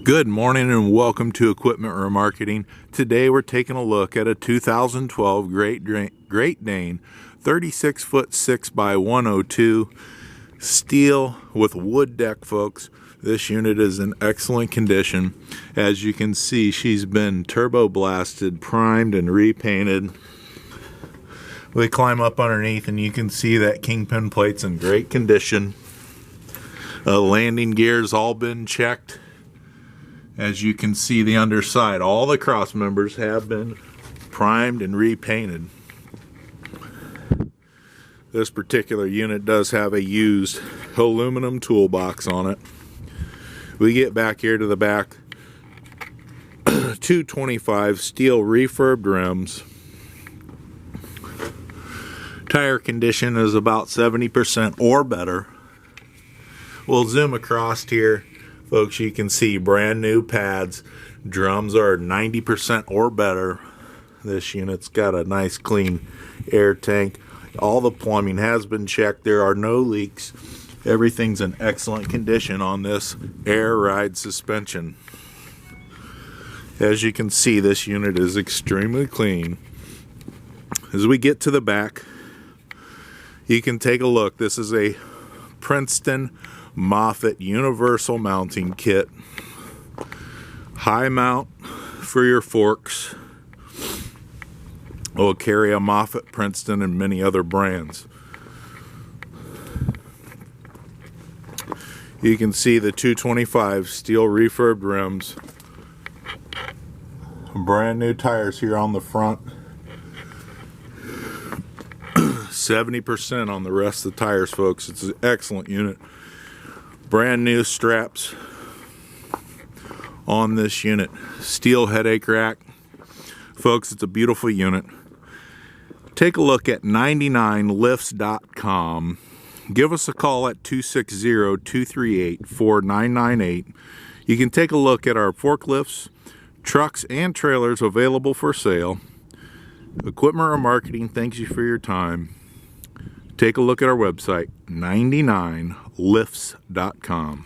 Good morning and welcome to Equipment Remarketing. Today we're taking a look at a 2012 Great Dane 36-foot 6x102 steel with wood deck, folks. This unit is in excellent condition. As you can see, she's been turbo blasted, primed, and repainted. We climb up underneath and you can see that kingpin plate's in great condition. Landing gear's all been checked. As you can see, the underside, all the cross members have been primed and repainted. This particular unit does have a used aluminum toolbox on it. We get back here to the back, 225 steel refurbed rims. Tire condition is about 70% or better. We'll zoom across here. Folks, you can see brand new pads. Drums are 90% or better. This unit's got a nice clean air tank. All the plumbing has been checked. There are no leaks. Everything's in excellent condition on this air ride suspension. As you can see, this unit is extremely clean. As we get to the back, you can take a look. This is a Princeton Moffett universal mounting kit. High mount for your forks. Will carry a Moffett, Princeton, and many other brands. You can see the 225 steel refurbed rims. Brand new tires here on the front. 70% on the rest of the tires, folks. It's an excellent unit. Brand new straps on this unit. Steel headache rack. Folks, it's a beautiful unit. Take a look at 99lifts.com. Give us a call at 260-238-4998. You can take a look at our forklifts, trucks, and trailers available for sale. Equipment Remarketing thanks you for your time. Take a look at our website, 99lifts.com.